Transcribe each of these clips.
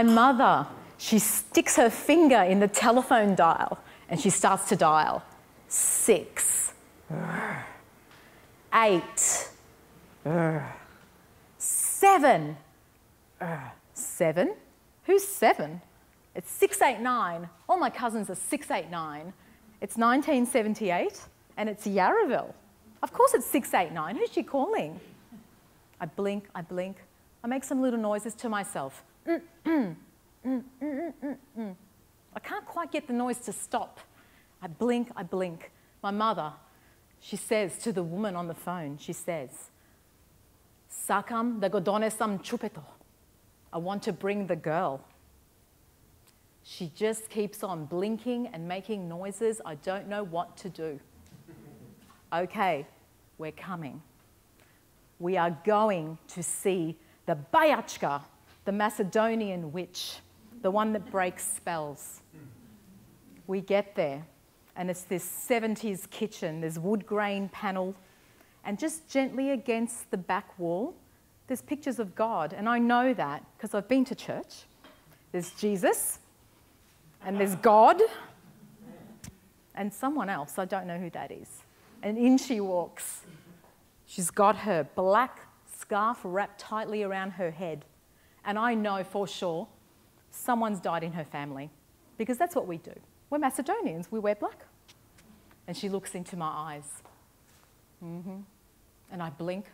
My mother, she sticks her finger in the telephone dial and she starts to dial. 6, 8, 7. 7? Who's 7? It's 689. All my cousins are 689. It's 1978 and it's Yarraville. Of course it's 689. Who's she calling? I blink, I blink. I make some little noises to myself. I can't quite get the noise to stop. I blink, I blink. My mother, she says to the woman on the phone, she says, Sakam da godone sam chupeto. I want to bring the girl. She just keeps on blinking and making noises. I don't know what to do. Okay, we're coming. We are going to see the Bayachka, the Macedonian witch, the one that breaks spells. We get there, and it's this 70s kitchen. There's wood grain panel, and just gently against the back wall, there's pictures of God, and I know that because I've been to church. There's Jesus, and there's God, and someone else, I don't know who that is. And in she walks. She's got her black scarf wrapped tightly around her head. And I know for sure someone's died in her family because that's what we do. We're Macedonians, we wear black. And she looks into my eyes. And I blink.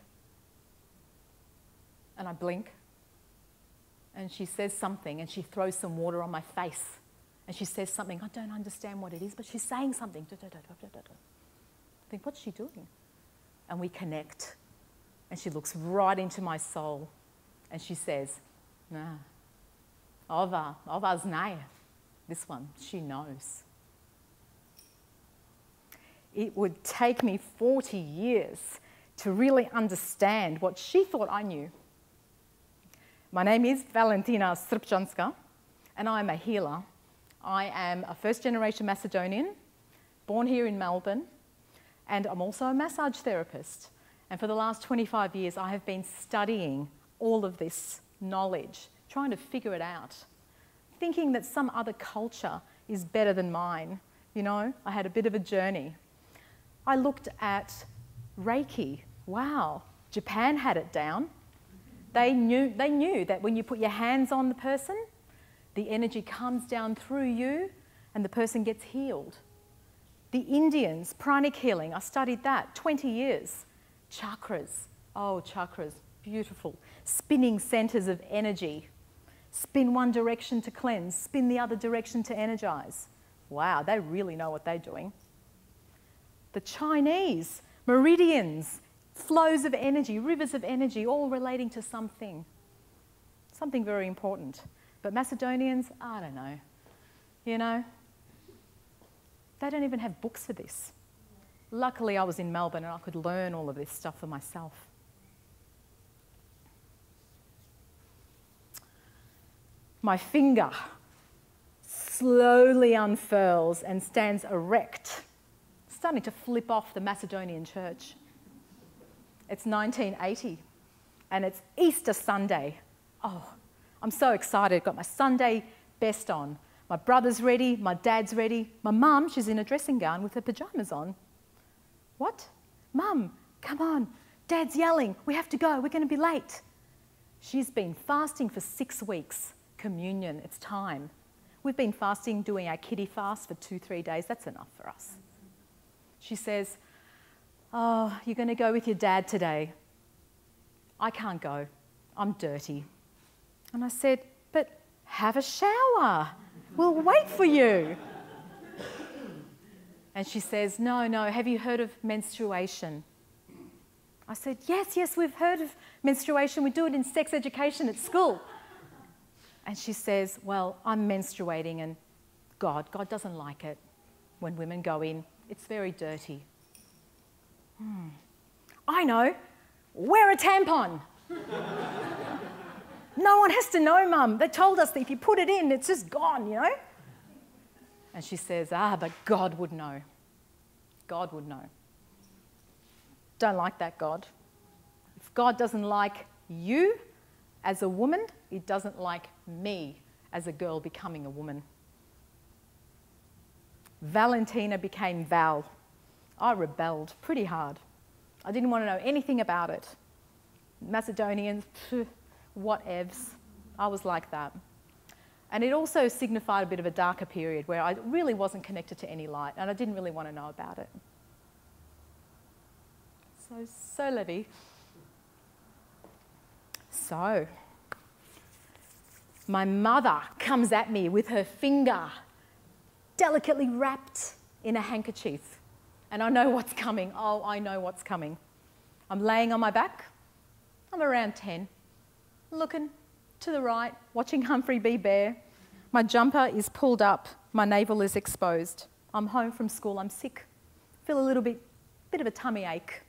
And I blink. And she says something and she throws some water on my face. And she says something, I don't understand what it is, but she's saying something. I think, what's she doing? And we connect. And she looks right into my soul. And she says, nah, ova znaje. This one, she knows. It would take me 40 years to really understand what she thought I knew. My name is Valentina Srpčanska, and I'm a healer. I am a first-generation Macedonian, born here in Melbourne, and I'm also a massage therapist. And for the last 25 years, I have been studying all of this knowledge, trying to figure it out, thinking that some other culture is better than mine. You know, I had a bit of a journey. I looked at Reiki. Wow, Japan had it down. They knew that when you put your hands on the person, the energy comes down through you and the person gets healed. The Indians, pranic healing, I studied that, 20 years. Chakras, oh, chakras, beautiful. Spinning centers of energy. Spin one direction to cleanse, spin the other direction to energize. Wow, they really know what they're doing. The Chinese, meridians, flows of energy, rivers of energy, all relating to something very important. But Macedonians, I don't know, you know, they don't even have books for this. Luckily, I was in Melbourne and I could learn all of this stuff for myself. My finger slowly unfurls and stands erect, starting to flip off the Macedonian church. It's 1980 and it's Easter Sunday. Oh, I'm so excited. Got my Sunday best on. My brother's ready, my dad's ready. My mum, she's in a dressing gown with her pyjamas on. What? Mum, come on. Dad's yelling. We have to go. We're going to be late. She's been fasting for 6 weeks. Communion, it's time. We've been fasting, doing our kiddie fast for 2-3 days. That's enough for us. She says, oh, you're going to go with your dad today. I can't go. I'm dirty. And I said, but have a shower. We'll wait for you. And she says, no, have you heard of menstruation? I said, yes, we've heard of menstruation. We do it in sex education at school. And she says, well, I'm menstruating and God doesn't like it when women go in. It's very dirty. I know. Wear a tampon. No one has to know, Mum. They told us that if you put it in, it's just gone, you know? And she says, but God would know. God would know. Don't like that, God. If God doesn't like you as a woman, he doesn't like me as a girl becoming a woman. Valentina became Val. I rebelled pretty hard. I didn't want to know anything about it. Macedonians, whatevs. I was like that. And it also signified a bit of a darker period where I really wasn't connected to any light and I didn't really want to know about it. So Levy. So, my mother comes at me with her finger delicately wrapped in a handkerchief. And I know what's coming. Oh, I know what's coming. I'm laying on my back. I'm around 10, looking to the right, watching Humphrey be bear. My jumper is pulled up. My navel is exposed. I'm home from school. I'm sick. Feel a little bit of a tummy ache.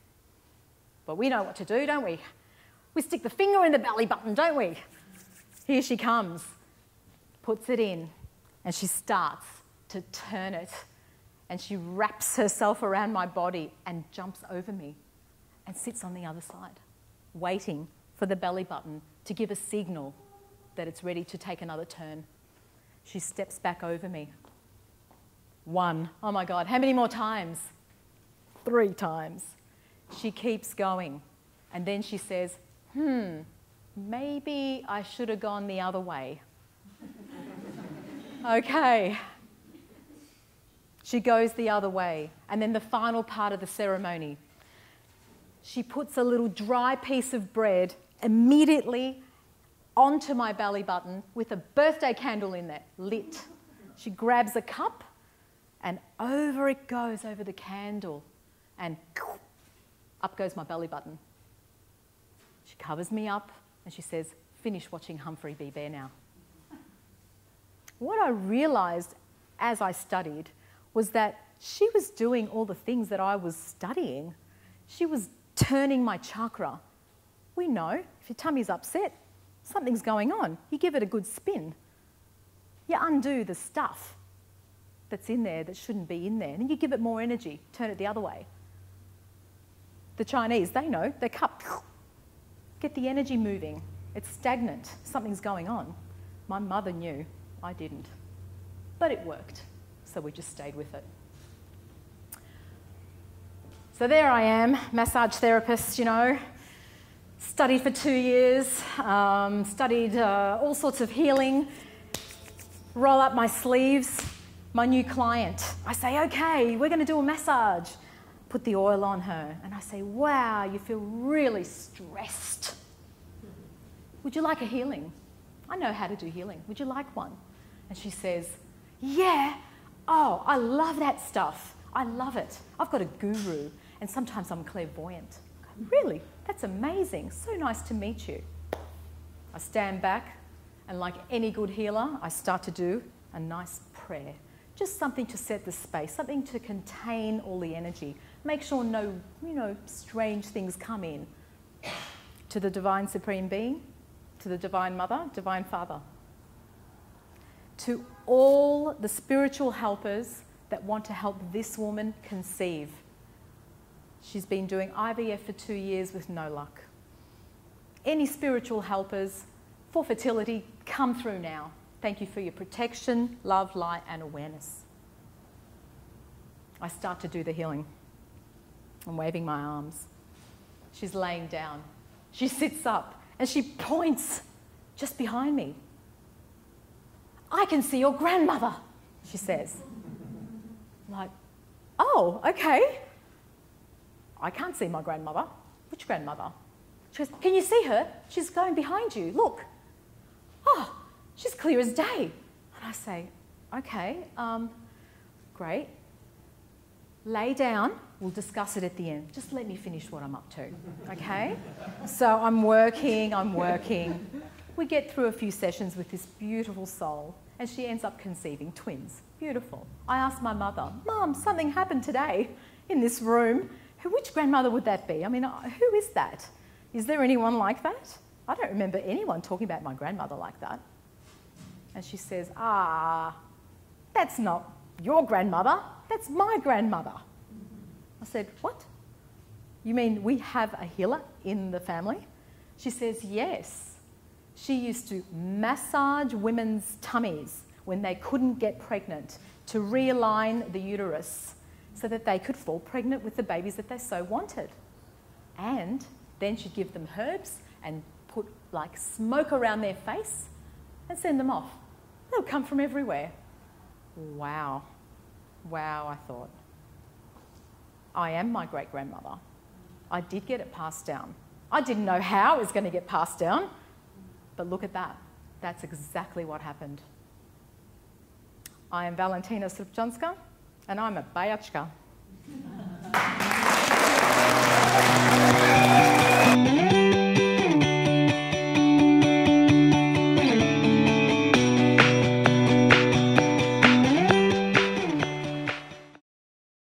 But we know what to do, don't we? We stick the finger in the belly button, don't we? Here she comes, puts it in, and she starts to turn it. And she wraps herself around my body and jumps over me and sits on the other side, waiting for the belly button to give a signal that it's ready to take another turn. She steps back over me. 1. Oh my God, how many more times? 3 times. She keeps going. And then she says, maybe I should have gone the other way. Okay. She goes the other way. And then the final part of the ceremony, she puts a little dry piece of bread immediately onto my belly button with a birthday candle in there, lit. She grabs a cup and over it goes, over the candle, and up goes my belly button. She covers me up and she says, finish watching Humphrey be bear now. What I realised as I studied was that she was doing all the things that I was studying. She was turning my chakra. We know if your tummy's upset, something's going on. You give it a good spin. You undo the stuff that's in there that shouldn't be in there. And then you give it more energy, turn it the other way. The Chinese, they know, they cup, get the energy moving. It's stagnant, something's going on. My mother knew, I didn't. But it worked, so we just stayed with it. So there I am, massage therapist, you know, studied for 2 years, studied all sorts of healing, roll up my sleeves, my new client. I say, okay, we're going to do a massage. Put the oil on her, and I say, wow, you feel really stressed. Would you like a healing? I know how to do healing. Would you like one? And she says, yeah, oh, I love that stuff. I love it. I've got a guru, and sometimes I'm clairvoyant. Really? That's amazing. So nice to meet you. I stand back, and like any good healer, I start to do a nice prayer. Just something to set the space, something to contain all the energy. Make sure no, strange things come in. To the Divine Supreme Being, to the Divine Mother, Divine Father. To all the spiritual helpers that want to help this woman conceive. She's been doing IVF for 2 years with no luck. Any spiritual helpers for fertility, come through now. Thank you for your protection, love, light, and awareness. I start to do the healing. I'm waving my arms. She's laying down. She sits up and she points just behind me. I can see your grandmother, she says. I'm like, oh, okay. I can't see my grandmother. Which grandmother? She goes, can you see her? She's going behind you. Look. Oh, she's clear as day. And I say, okay, great. Lay down. We'll discuss it at the end. Just let me finish what I'm up to, okay? So I'm working. We get through a few sessions with this beautiful soul, and she ends up conceiving twins. Beautiful. I asked my mother, Mum, something happened today in this room. Which grandmother would that be? I mean, who is that? Is there anyone like that? I don't remember anyone talking about my grandmother like that. And she says, that's not your grandmother, that's my grandmother. I said, what? You mean we have a healer in the family? She says, yes. She used to massage women's tummies when they couldn't get pregnant to realign the uterus so that they could fall pregnant with the babies that they so wanted. And then she'd give them herbs and put like smoke around their face and send them off. They'll come from everywhere. Wow. Wow, I thought. I am my great-grandmother. I did get it passed down. I didn't know how it was going to get passed down, but look at that. That's exactly what happened. I am Valentina Srpčanska, and I'm a Bajachka.